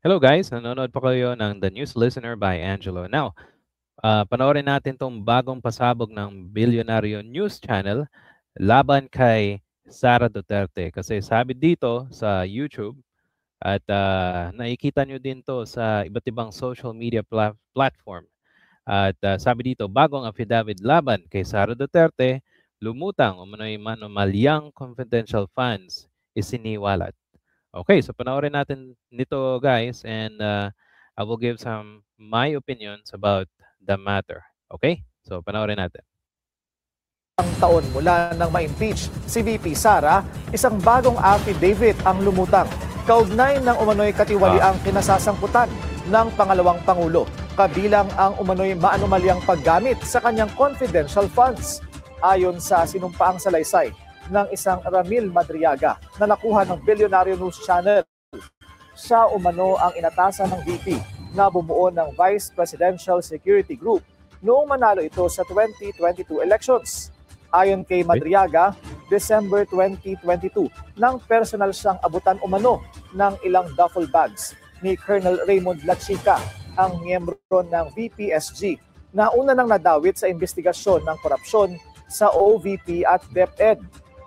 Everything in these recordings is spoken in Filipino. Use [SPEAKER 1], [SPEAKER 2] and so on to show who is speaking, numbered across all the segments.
[SPEAKER 1] Hello guys, nanonood pa kayo ng The News Listener by Angelo. Now, panoorin natin tong bagong pasabog ng Bilyonaryo News Channel laban kay Sara Duterte. Kasi sabi dito sa YouTube at nakikita nyo din to sa iba't ibang social media platform. At sabi dito, bagong affidavit laban kay Sara Duterte, lumutang umano'y manumalyang confidential funds isiniwalat. Okay, so panoorin natin nito guys and I will give some my opinions about the matter. Okay? So panoorin natin.
[SPEAKER 2] Ang taon mula nang ma-impeach si VP Sara, isang bagong affidavit ang lumutang. Kaugnay ng umano'y katiwaliang kinasasangkutan ng pangalawang Pangulo, kabilang ang umano'y maanumalyang paggamit sa kanyang confidential funds. Ayon sa sinumpaang salaysay ng isang Ramil Madriaga na nakuha ng Bilyonaryo News Channel, siya umano ang inatasan ng VP na bumuo ng Vice Presidential Security Group noong manalo ito sa 2022 elections. Ayon kay Madriaga, December 2022, nang personal siyang abutan umano ng ilang duffel bags ni Colonel Raymond Lachica, ang miyembro ng VPSG, na una nang nadawit sa investigasyon ng korupsyon sa OVP at DepEd.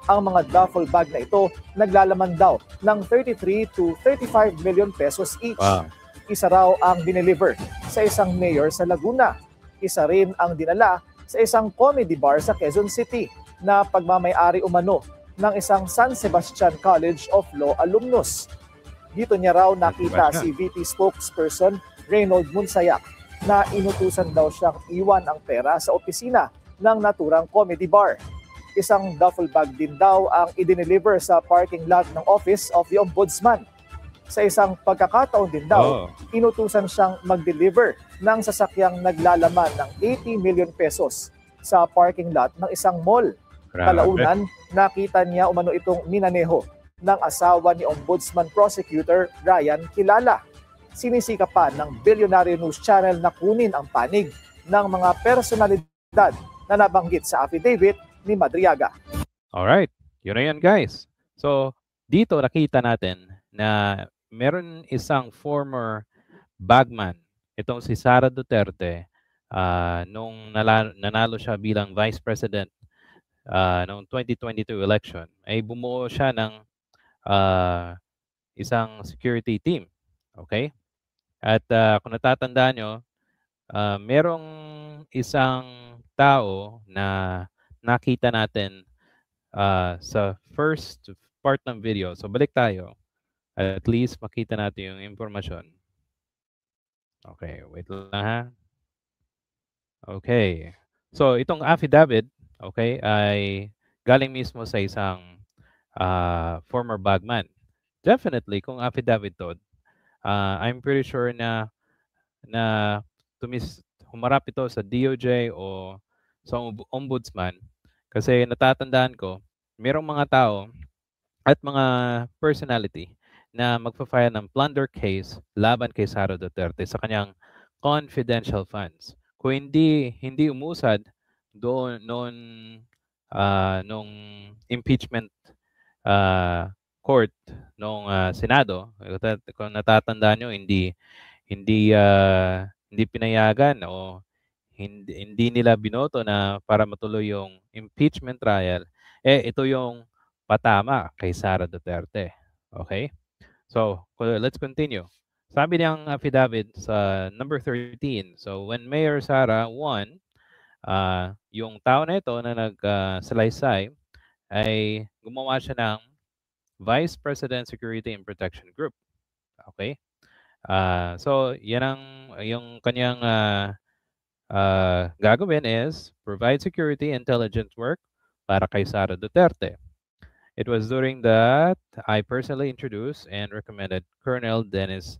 [SPEAKER 2] Ang mga duffel bag na ito naglalaman daw ng 33 to 35 million pesos each.
[SPEAKER 1] Wow.
[SPEAKER 2] Isa raw ang dineliver sa isang mayor sa Laguna. Isa rin ang dinala sa isang comedy bar sa Quezon City na pagmamay-ari umano ng isang San Sebastian College of Law alumnus. Dito niya raw nakita si VP spokesperson Reynold Munsayak na inutusan daw siyang iwan ang pera sa opisina ng naturang comedy bar. Isang duffel bag din daw ang idineliver sa parking lot ng Office of the Ombudsman. Sa isang pagkakataon din daw, inutusan siyang mag-deliver ng sasakyang naglalaman ng 80 million pesos sa parking lot ng isang mall. Kalaunan, nakita niya umano itong minaneho ng asawa ni Ombudsman Prosecutor Ryan Kilala. Sinisikapan ng Bilyonaryo News Channel na kunin ang panig ng mga personalidad na nabanggit sa affidavit ni Madriaga.
[SPEAKER 1] Alright, yun na yan guys. So, dito nakita natin na meron isang former bagman, itong si Sara Duterte, nung nanalo siya bilang Vice President noong 2022 election, ay bumuo siya ng isang security team. Okay? At kung natatandaan nyo, merong isang tao na nakita natin sa first part ng video. So balik tayo. At least makita natin yung impormasyon. Okay, wait lang ha. Okay. So itong affidavit, okay, ay galing mismo sa isang former bagman. Definitely, kung affidavit to, I'm pretty sure na humarap ito sa DOJ o sa ombudsman kasi natatandaan ko, merong mga tao at mga personality na magpa-file ng plunder case laban kay Sara Duterte sa kanyang confidential funds. Kung hindi umusad doon nung impeachment court nung Senado, kung natatandaan nyo, hindi pinayagan o hindi nila binoto na para matuloy yung impeachment trial, ito yung patama kay Sara Duterte. Okay? So, let's continue. Sabi niyang affidavit sa number 13, so when Mayor Sara won, yung tao na ito na nagsalaysay ay gumawa siya ng Vice President Security and Protection Group. Okay? So, yan ang yung kanyang gagawin is provide security intelligence work para kay Sara Duterte. It was during that I personally introduced and recommended Colonel Dennis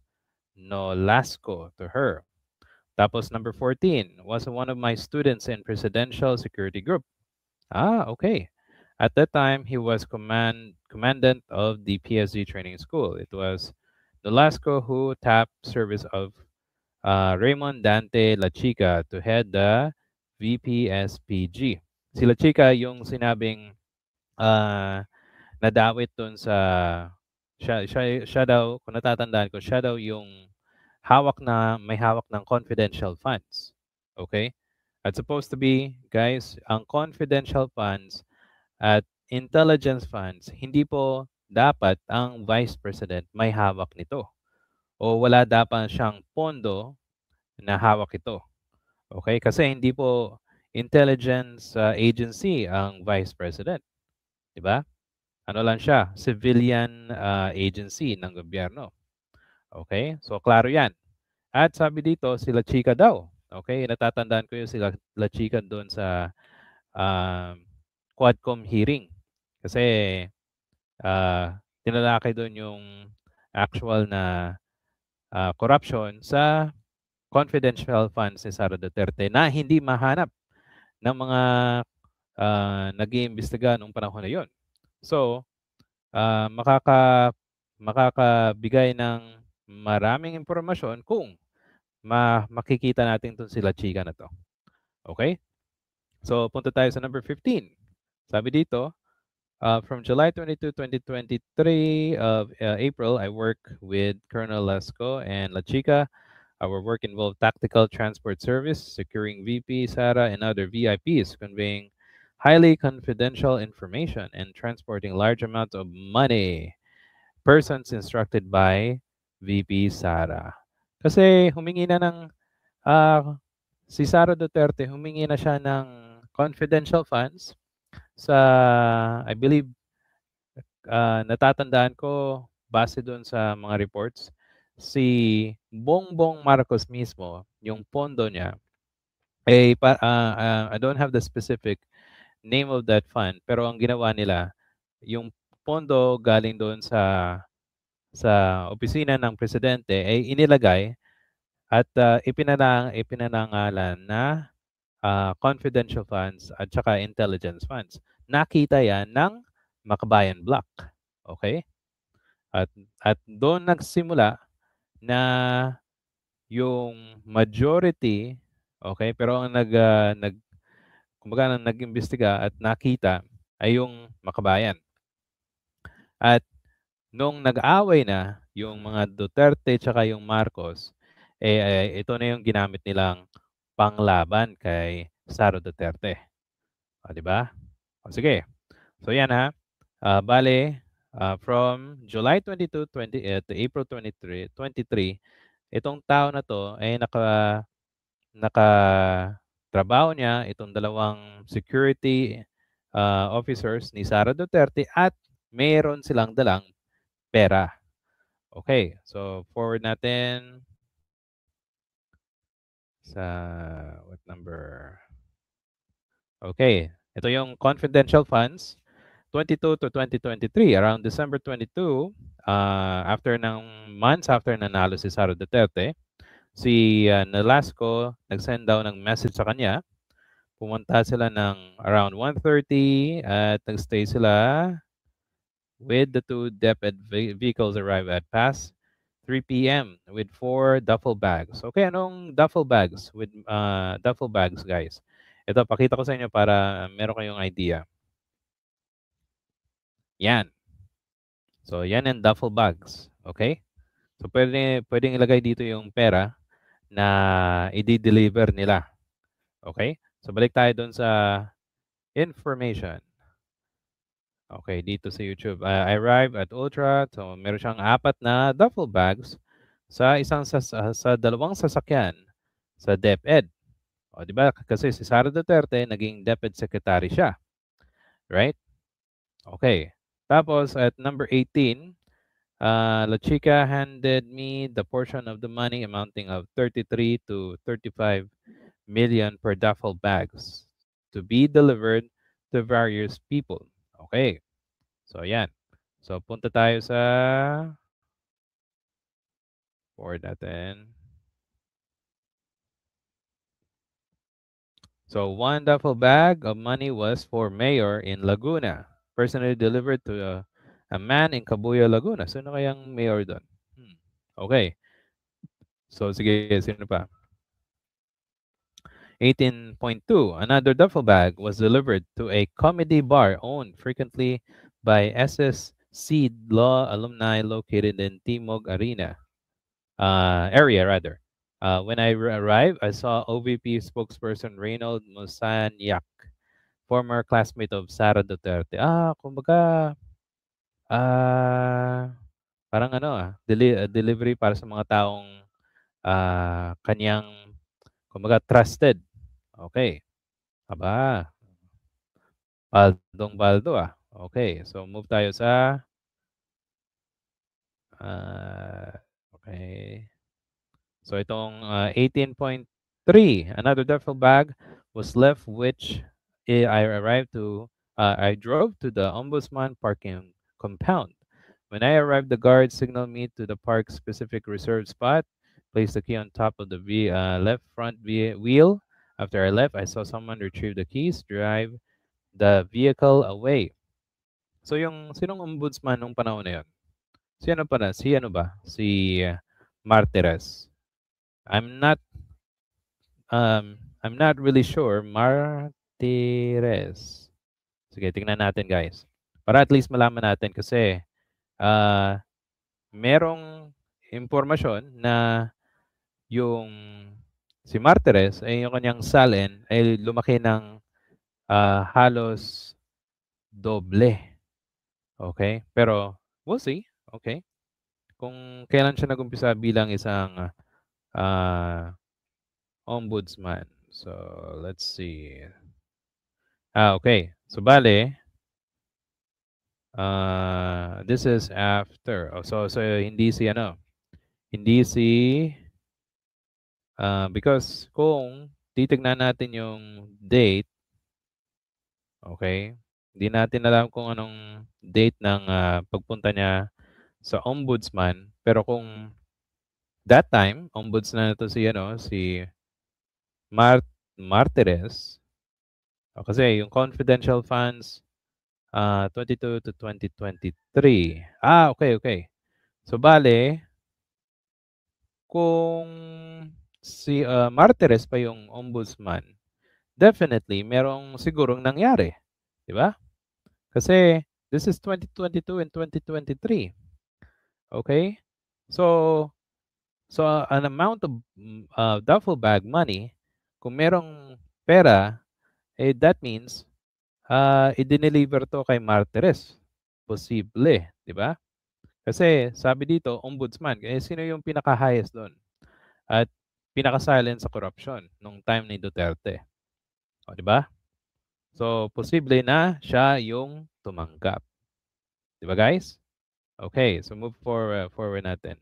[SPEAKER 1] Nolasco to her. Tapos number 14 was one of my students in Presidential Security Group. Okay. At that time, he was commandant of the PSG training school. It was Nolasco who tapped service of Raymond Dante Lachica to head the VPSPG. Si Lachica yung sinabing nadawit dun sa Siya daw, kung natatandaan ko, siya daw yung may hawak ng confidential funds. Okay? At supposed to be, guys, ang confidential funds at intelligence funds, hindi po dapat ang Vice President may hawak nito. O wala dapat siyang pondo na hawak ito. Okay? Kasi hindi po intelligence agency ang Vice President. Di ba? Ano lang siya? Civilian agency ng gobyerno. Okay? So, klaro yan. At sabi dito, sila Chika daw. Okay? Natatandaan ko yung sila Chika doon sa um, Quadcom hearing. Kasi tinalakay doon yung actual na corruption sa confidential funds ni Sara Duterte na hindi mahanap ng mga nag-iimbestiga noong panahon na yon. So, makakabigay ng maraming impormasyon kung makikita natin itong sila Chika na to. Okay? So, punta tayo sa number 15. Sabi dito, from July 22, 2023 of April, I work with Colonel Lasco and La Chica. Our work involved tactical transport service, securing VP, Sara, and other VIPs, conveying highly confidential information and transporting large amounts of money. Persons instructed by VP Sara. Kasi humingi na ng si Sara Duterte, humingi na siya ng confidential funds sa, I believe, natatandaan ko, base doon sa mga reports, si Bongbong Marcos mismo, yung pondo niya, I don't have the specific name of that fund, pero ang ginawa nila, yung pondo galing doon sa opisina ng presidente ay inilagay at ipinanangalan na confidential funds at saka intelligence funds. Nakita yan ng Makabayan Block. Okay? At doon nagsimula na yung majority, okay, pero ang kumbaga nag-imbestiga at nakita ay yung Makabayan. At nung nag-away na yung mga Duterte tsaka yung Marcos, ito na yung ginamit nilang panglaban kay Sara Duterte. O, di ba? O, sige. So, yan ha. Bale, from July 22 to April 23, itong tao na to ay nakatrabaho niya itong dalawang security officers ni Sara Duterte at mayroon silang dalang pera. Okay, so forward natin sa what number? Okay, ito yung confidential funds 22 to 2023. Around December 22, months after nanalo si Sara Duterte, si Nolasco nag-send daw ng message sa kanya. Pumunta sila ng around 1:30 at nag-stay sila with the two DepEd vehicles arrive at past 3 p.m. with 4 duffel bags. Okay, anong duffel bags? With duffel bags, guys. Ito, pakita ko sa inyo para meron kayong idea. Yan. So, yan ang duffel bags. Okay? So, pwedeng ilagay dito yung pera na i-deliver nila. Okay? So, balik tayo doon sa information. Okay, dito sa YouTube. I arrived at Ultra. So, meron siyang 4 na duffel bags sa dalawang sasakyan sa DepEd. O, di ba? Kasi si Sara Duterte, naging DepEd secretary siya. Right? Okay. Tapos, at number 18, La Chica handed me the portion of the money amounting of 33 to 35 million per duffel bags to be delivered to various people. Okay. So, yan. So, punta tayo sa forward natin. So, one duffel bag of money was for mayor in Laguna. Personally delivered to a man in Cabuya, Laguna. Sino kayang mayor doon? Okay. So, sige, sino pa? 18.2. Another duffel bag was delivered to a comedy bar owned frequently by SS Seed Law alumni located in Timog Arena area rather. When I arrived, I saw OVP spokesperson Reynold Musanyak, former classmate of Sara Duterte. Kumbaga, ah, parang ano delivery para sa mga taong kanyang kumbaga trusted. Okay. Aba, baldong-baldo Okay, so move tayo sa okay. So itong 18.3, another duffel bag was left which I arrived to I drove to the ombudsman parking compound. When I arrived, the guard signaled me to the park specific reserved spot, placed the key on top of the left front wheel. After I left, I saw someone retrieve the keys, drive the vehicle away. So yung sinong ombudsman nung panahon na yun? Si ano pala? Si ano ba? Si Martires. I'm not I'm not really sure. Martires. Sige, tingnan natin guys. Para at least malaman natin kasi merong impormasyon na yung si Martires ay yung kanyang salin ay lumaki ng halos doble. Okay? Pero we'll see. Okay? Kung kailan siya nagumpisa bilang isang ombudsman. So, let's see. Okay. So, bale, this is after. So hindi si ano, hindi si, because kung titignan natin yung date, okay, hindi natin alam kung anong date ng pagpunta niya sa ombudsman. Pero kung that time, ombudsman na to si, ano, si Martires, kasi yung confidential funds, 22 to 2023. Okay. So, bale, kung si Martires pa yung ombudsman, definitely merong sigurong nangyari. Di ba? Kasi this is 2022 and 2023. Okay? So an amount of duffel bag money, kung merong pera, that means i-deliver to kay Martires. Posible, di ba? Kasi sabi dito, ombudsman, sino yung pinaka-highest doon? At pinaka-silent sa corruption nung time ni Duterte. O, di ba? So, posible na siya yung tumanggap. Di ba, guys? Okay, so move forward natin.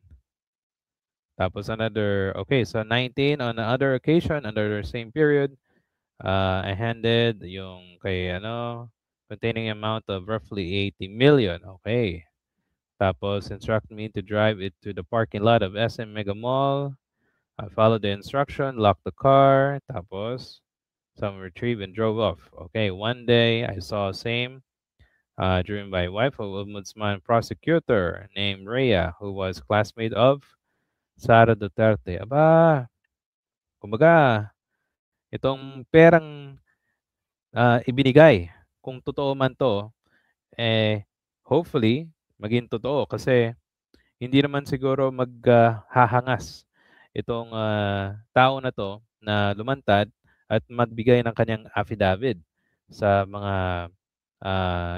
[SPEAKER 1] Tapos okay, so 19, on another occasion, under the same period, I handed yung kay containing amount of roughly 80 million. Okay. Tapos instruct me to drive it to the parking lot of SM Mega Mall. I followed the instruction, locked the car, tapos some retrieved and drove off. Okay, one day I saw same driven by wife of Ombudsman prosecutor named Rhea, who was classmate of Sara Duterte. Aba, kumbaga, itong perang ibinigay, kung totoo man to, hopefully, maging totoo kasi hindi naman siguro maghahangas itong tao na to na lumantad at magbigay ng kanyang affidavit sa mga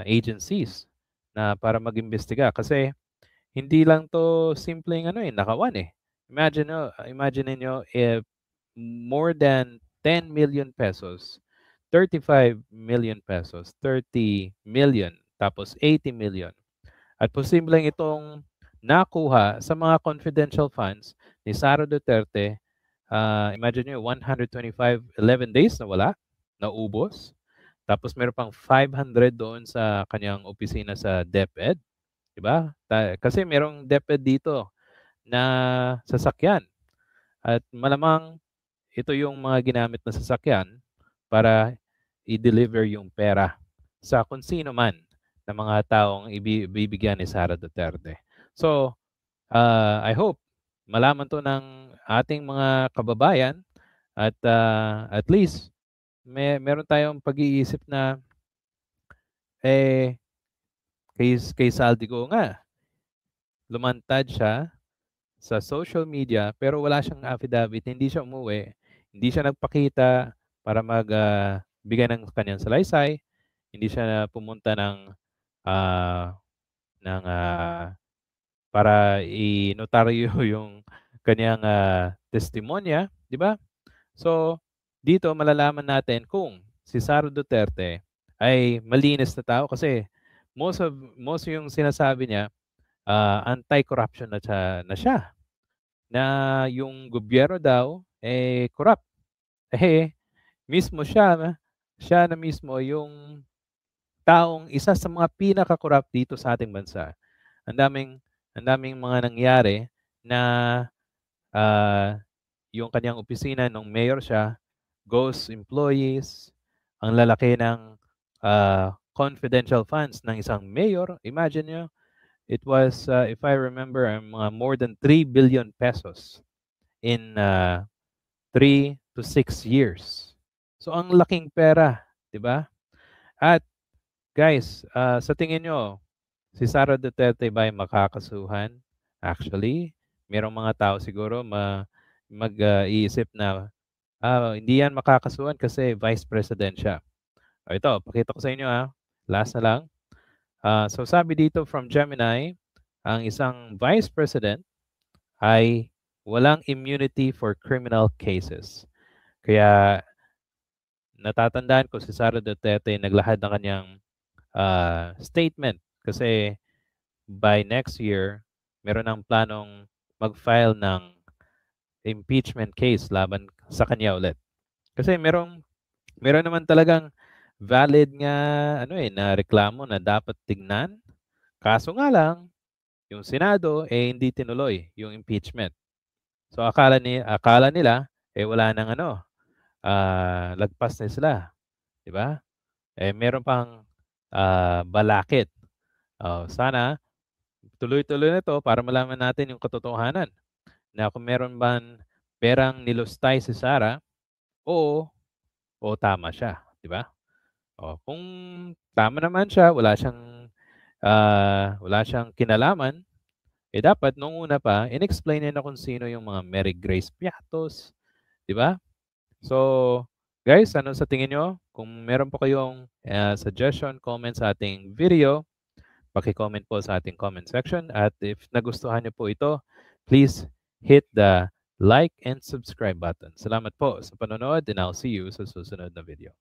[SPEAKER 1] agencies na para mag-imbestiga kasi hindi lang to simpleng nakawan eh. Imagine niyo if more than 10 million pesos, 35 million pesos, 30 million, tapos 80 million. At posibleng itong nakuha sa mga confidential funds ni Sara Duterte. Imagine nyo, 125, 11 days na wala, naubos. Tapos meron pang 500 doon sa kanyang opisina sa DepEd. Diba? Kasi merong DepEd dito na sasakyan. At malamang ito yung mga ginamit na sasakyan para i-deliver yung pera sa kung sino man na mga taong ibibigyan ni Sara Duterte. So, I hope malaman to ng ating mga kababayan at at least meron tayong pag-iisip na kay Saldico nga, lumantad siya sa social media pero wala siyang affidavit, hindi siya umuwi, hindi siya nagpakita para bigay ng kanyang salaysay, hindi siya pumunta ah, para i-notaryo yung kanyang testimonya, 'di ba? So, dito malalaman natin kung si Sara Duterte ay malinis na tao kasi most yung sinasabi niya, anti-corruption na siya, na yung gobyerno daw corrupt. Eh, mismo siya na mismo yung taong isa sa mga pinaka-corrupt dito sa ating bansa. Ang daming ang daming mga nangyari na ah, yung kanyang opisina nung mayor siya, ghost employees, ang lalaki ng confidential funds ng isang mayor. Imagine nyo, it was, if I remember, mga more than 3 billion pesos in 3 to 6 years. So, ang laking pera, di ba? At guys, sa tingin nyo, si Sara Duterte ba ay makakasuhan? Actually, merong mga tao siguro mag-iisip na hindi yan makakasuhan kasi vice president siya. Ito, pakita ko sa inyo last na lang. So sabi dito from Gemini, ang isang vice president ay walang immunity for criminal cases. Kaya natatandaan ko si Sara Duterte naglahad ng kanyang statement kasi by next year, meron ng planong mag-file ng impeachment case laban sa kanya ulit. Kasi meron naman talagang valid nga na reklamo na dapat tignan. Kaso nga lang, yung Senado hindi tinuloy yung impeachment. So akala nila wala nang lagpas na sila, 'di ba? Meron pang balakid. Sana tuloy-tuloy na 'to para malaman natin yung katotohanan na kung meron bang perang nilustay si Sara o tama siya, 'di ba? Kung tama naman siya, wala siyang kinalaman, dapat nung una pa inexplain niya na kung sino yung mga Mary Grace Piatos, 'di ba? So, guys, ano sa tingin nyo? Kung meron po kayong suggestion, comment sa ating video, paki-comment po sa ating comment section. At if nagustuhan niyo po ito, please hit the like and subscribe button. Salamat po sa panonood and I'll see you sa susunod na video.